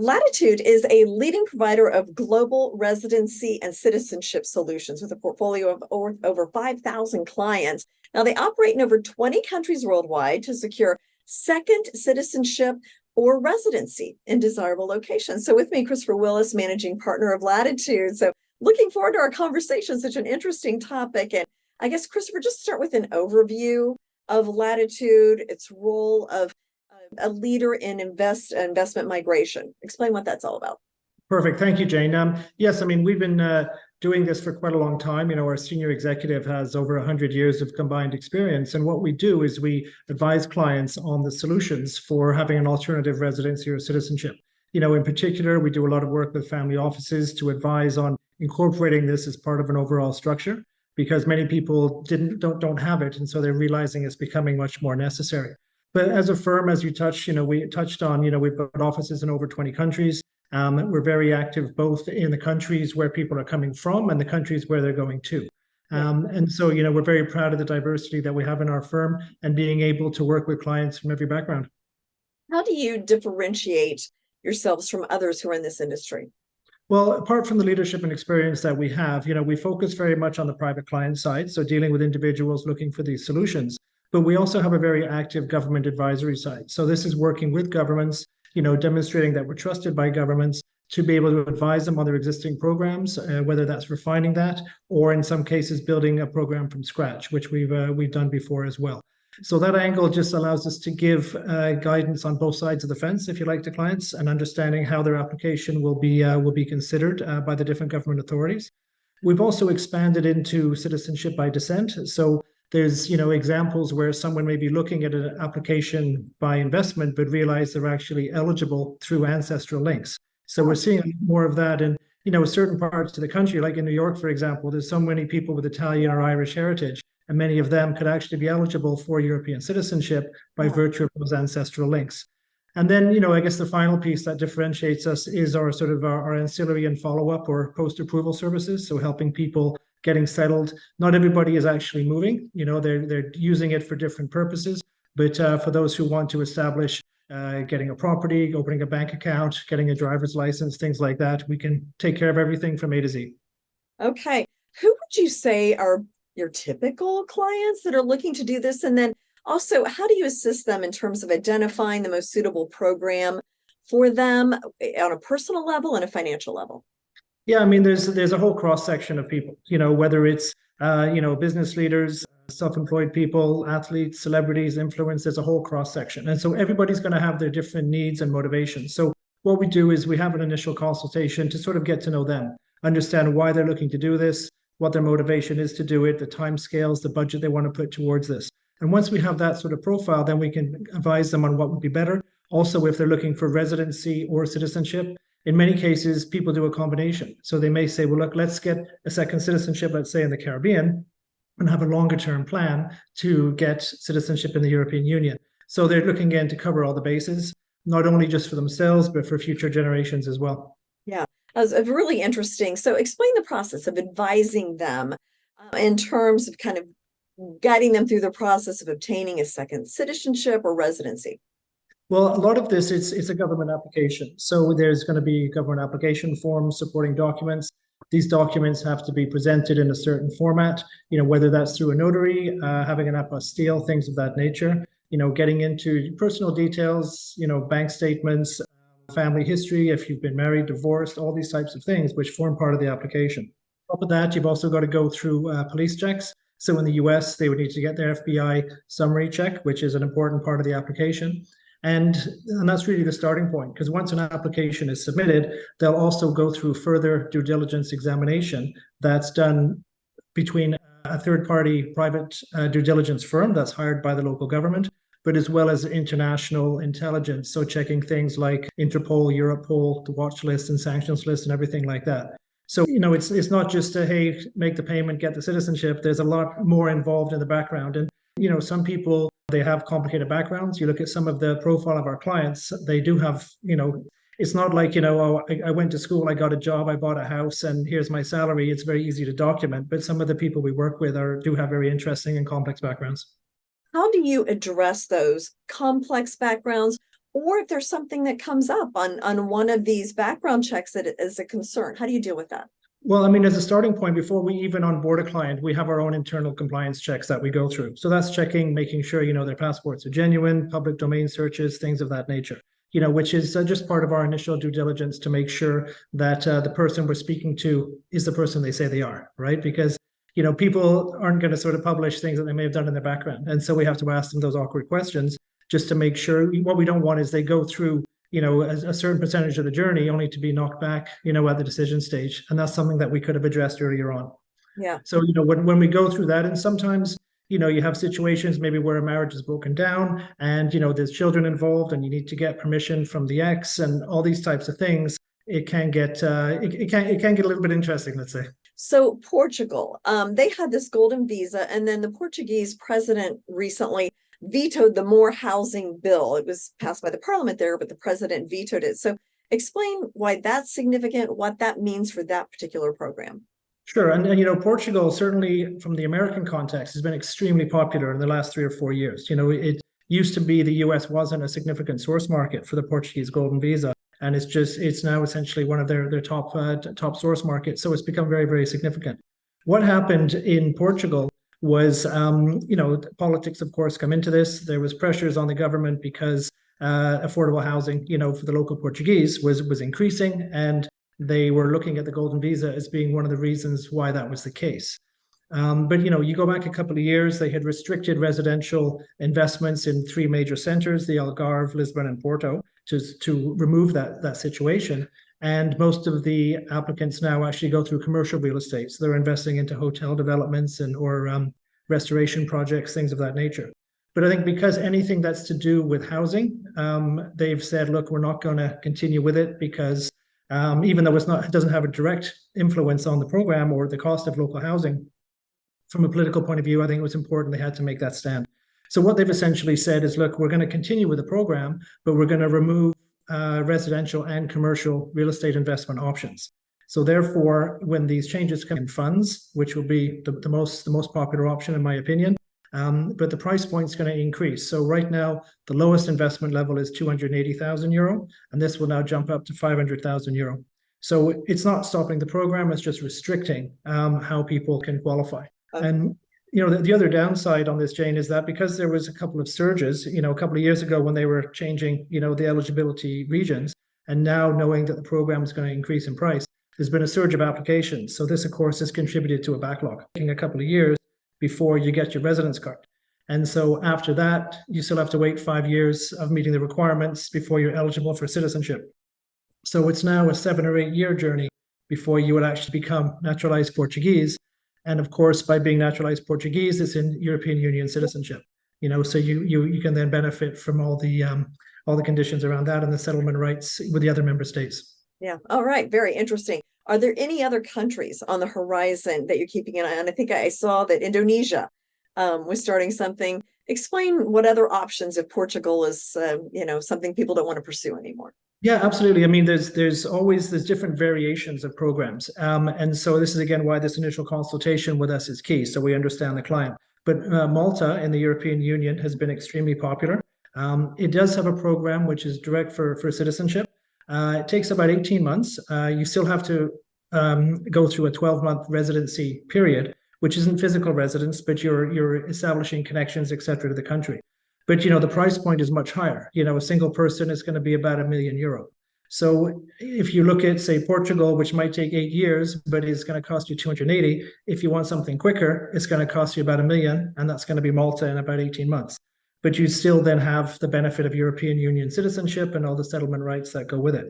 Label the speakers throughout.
Speaker 1: Latitude is a leading provider of global residency and citizenship solutions with a portfolio of over 5,000 clients. Now, they operate in over 20 countries worldwide to secure second citizenship or residency in desirable locations. So with me, Christopher Willis, managing partner of Latitude. So looking forward to our conversation, such an interesting topic. And I guess, Christopher, just start with an overview of Latitude, its role of a leader in investment migration. Explain what that's all about.
Speaker 2: Perfect. Thank you, Jane. Yes, I mean, we've been doing this for quite a long time. You know, our senior executive has over 100 years of combined experience. And what we do is we advise clients on the solutions for having an alternative residency or citizenship. You know, in particular, we do a lot of work with family offices to advise on incorporating this as part of an overall structure, because many people don't have it. And so they're realizing it's becoming much more necessary. But as a firm, as you touched, we touched on, we've got offices in over 20 countries. We're very active both in the countries where people are coming from and the countries where they're going to. And so, we're very proud of the diversity that we have in our firm and being able to work with clients from every background.
Speaker 1: How do you differentiate yourselves from others who are in this industry?
Speaker 2: Well, apart from the leadership and experience that we have, we focus very much on the private client side, so dealing with individuals looking for these solutions. But we also have a very active government advisory side. So this is working with governments, demonstrating that we're trusted by governments to be able to advise them on their existing programs, whether that's refining that or in some cases building a program from scratch, which we've done before as well. So that angle just allows us to give guidance on both sides of the fence, if you like, to clients, and understanding how their application will be considered by the different government authorities. We've also expanded into citizenship by descent. So there's, examples where someone may be looking at an application by investment, but realize they're actually eligible through ancestral links. So we're seeing more of that in, certain parts of the country, like in New York, for example, there's so many people with Italian or Irish heritage, and many of them could actually be eligible for European citizenship by virtue of those ancestral links. And then, I guess the final piece that differentiates us is our sort of our ancillary and follow-up or post-approval services. So helping people getting settled. Not everybody is actually moving, they're using it for different purposes. But for those who want to establish getting a property, opening a bank account, getting a driver's license, things like that, we can take care of everything from A to Z.
Speaker 1: Okay. Who would you say are your typical clients that are looking to do this? And then also, how do you assist them in terms of identifying the most suitable program for them on a personal level and a financial level?
Speaker 2: Yeah, I mean, there's a whole cross section of people, whether it's, business leaders, self-employed people, athletes, celebrities, influencers, there's a whole cross section. And so everybody's going to have their different needs and motivations. So what we do is we have an initial consultation to sort of get to know them, understand why they're looking to do this, what their motivation is to do it, the time scales, the budget they want to put towards this. And once we have that sort of profile, then we can advise them on what would be better. Also, if they're looking for residency or citizenship, in many cases, people do a combination. So they may say, well, look, let's get a second citizenship, let's say in the Caribbean, and have a longer term plan to get citizenship in the European Union. So they're looking in to cover all the bases, not only just for themselves, but for future generations as well.
Speaker 1: Yeah, that's really interesting. So explain the process of advising them in terms of kind of guiding them through the process of obtaining a second citizenship or residency.
Speaker 2: Well, a lot of this, it's a government application. So there's going to be government application forms, supporting documents. These documents have to be presented in a certain format, whether that's through a notary, having an apostille, things of that nature, getting into personal details, bank statements, family history, if you've been married, divorced, all these types of things, which form part of the application. On top of that, you've also got to go through police checks. So in the US, they would need to get their FBI summary check, which is an important part of the application. And that's really the starting point, because once an application is submitted, they'll also go through further due diligence examination that's done between a third-party private due diligence firm that's hired by the local government, but as well as international intelligence. So checking things like Interpol, Europol, the watch list and sanctions list and everything like that. So, it's not just hey, make the payment, get the citizenship. There's a lot more involved in the background. And, some people, they have complicated backgrounds. You look at some of the profile of our clients, they do have, it's not like, I went to school, I got a job, I bought a house, and here's my salary. It's very easy to document. But some of the people we work with do have very interesting and complex backgrounds.
Speaker 1: How do you address those complex backgrounds or if there's something that comes up on one of these background checks that is a concern. How do you deal with that?
Speaker 2: Well, I mean, as a starting point, before we even onboard a client, we have our own internal compliance checks that we go through. So that's checking, making sure, their passports are genuine, public domain searches, things of that nature, which is just part of our initial due diligence to make sure that the person we're speaking to is the person they say they are, right? Because, people aren't going to sort of publish things that they may have done in their background. And so we have to ask them those awkward questions just to make sure. What we don't want is they go through a certain percentage of the journey only to be knocked back, at the decision stage. And that's something that we could have addressed earlier on.
Speaker 1: Yeah.
Speaker 2: So, when we go through that, and sometimes, you have situations maybe where a marriage is broken down and, there's children involved and you need to get permission from the ex and all these types of things. It can get, it can get a little bit interesting, let's say.
Speaker 1: So Portugal, they had this golden visa, and then the Portuguese president recently vetoed the More Housing Bill. It was passed by the parliament there, but the president vetoed it. So explain why that's significant, what that means for that particular program.
Speaker 2: Sure. And Portugal, certainly from the American context, has been extremely popular in the last 3 or 4 years. It used to be the US wasn't a significant source market for the Portuguese golden visa. And it's now essentially one of their top source markets. So it's become very, very significant. What happened in Portugal was, politics, of course, come into this. There was pressures on the government because affordable housing, for the local Portuguese was increasing, and they were looking at the golden visa as being one of the reasons why that was the case. But you go back a couple of years, they had restricted residential investments in 3 major centers, the Algarve, Lisbon, and Porto, to remove that situation. And most of the applicants now actually go through commercial real estate. So they're investing into hotel developments or restoration projects, things of that nature. But I think because anything that's to do with housing, they've said, look, we're not going to continue with it because even though it doesn't have a direct influence on the program or the cost of local housing, from a political point of view, I think it was important they had to make that stand. So what they've essentially said is, look, we're going to continue with the program, but we're going to remove residential and commercial real estate investment options. So therefore, when these changes come in funds, which will be the most popular option in my opinion, but the price point is going to increase. So right now, the lowest investment level is €280,000, and this will now jump up to €500,000. So it's not stopping the program; it's just restricting how people can qualify.
Speaker 1: Okay.
Speaker 2: And the other downside on this, Jane, is that because there was a couple of surges, a couple of years ago when they were changing, the eligibility regions, and now knowing that the program is going to increase in price, there's been a surge of applications. So this, of course, has contributed to a backlog, taking a couple of years before you get your residence card. And so after that, you still have to wait 5 years of meeting the requirements before you're eligible for citizenship. So it's now a 7 or 8 year journey before you would actually become naturalized Portuguese. And of course, by being naturalized Portuguese, it's in European Union citizenship. So you can then benefit from all the conditions around that and the settlement rights with the other member states.
Speaker 1: Yeah. All right. Very interesting. Are there any other countries on the horizon that you're keeping an eye on? I think I saw that Indonesia was starting something. Explain what other options if Portugal is, something people don't want to pursue anymore.
Speaker 2: Yeah, absolutely. I mean, there's different variations of programs. And so this is, again, why this initial consultation with us is key, so we understand the client. But Malta in the European Union has been extremely popular. It does have a program which is direct for citizenship. It takes about 18 months. You still have to go through a 12-month residency period, which isn't physical residence, but you're establishing connections, et cetera, to the country. But, the price point is much higher. A single person is going to be about €1 million. So if you look at, say, Portugal, which might take 8 years, but is going to cost you 280, if you want something quicker, it's going to cost you about $1 million, and that's going to be Malta in about 18 months. But you still then have the benefit of European Union citizenship and all the settlement rights that go with it.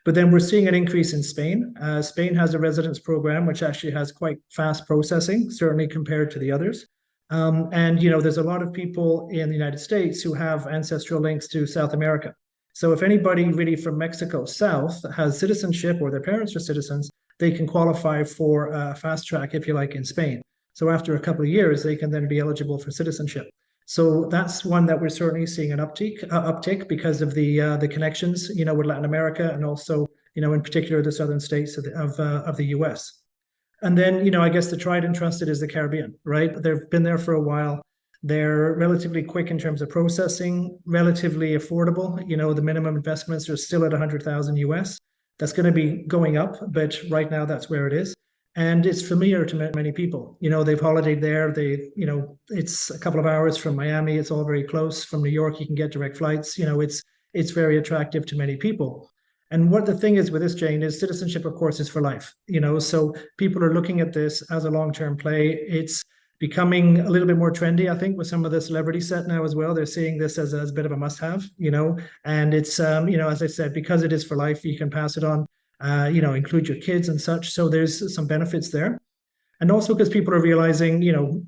Speaker 2: But then we're seeing an increase in Spain. Spain has a residence program, which actually has quite fast processing, certainly compared to the others. And there's a lot of people in the United States who have ancestral links to South America. So if anybody really from Mexico South has citizenship or their parents are citizens, they can qualify for a fast track, if you like, in Spain. So after a couple of years, they can then be eligible for citizenship. So that's one that we're certainly seeing an uptick because of the connections, with Latin America and also, in particular, the southern states of the US. And then, I guess the tried and trusted is the Caribbean, right? They've been there for a while. They're relatively quick in terms of processing, relatively affordable. You know, the minimum investments are still at 100,000 US. That's going to be going up, but right now that's where it is. And it's familiar to many people. You know, they've holidayed there. It's a couple of hours from Miami. It's all very close. From New York, you can get direct flights. You know, it's very attractive to many people. And what the thing is with this, Jane, is citizenship, of course, is for life. You know, so people are looking at this as a long-term play. It's becoming a little bit more trendy, I think, with some of the celebrity set now as well. They're seeing this as a bit of a must-have, you know, and it's, as I said, because it is for life, you can pass it on, include your kids and such. So there's some benefits there. And also because people are realizing, you know,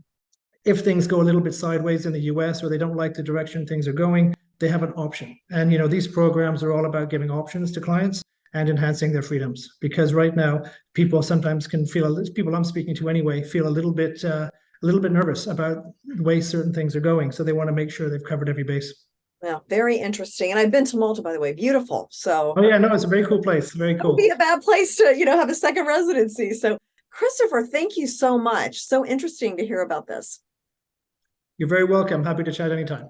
Speaker 2: if things go a little bit sideways in the US or they don't like the direction things are going, they have an option. And, you know, these programs are all about giving options to clients and enhancing their freedoms. Because right now, people sometimes can feel, people I'm speaking to anyway, feel a little bit nervous about the way certain things are going. So they want to make sure they've covered every base.
Speaker 1: Well, very interesting. And I've been to Malta, by the way, beautiful. So
Speaker 2: oh yeah, no, it's a very cool place. Very cool.
Speaker 1: It would be a bad place to, have a second residency. So Christopher, thank you so much. So interesting to hear about this.
Speaker 2: You're very welcome. Happy to chat anytime.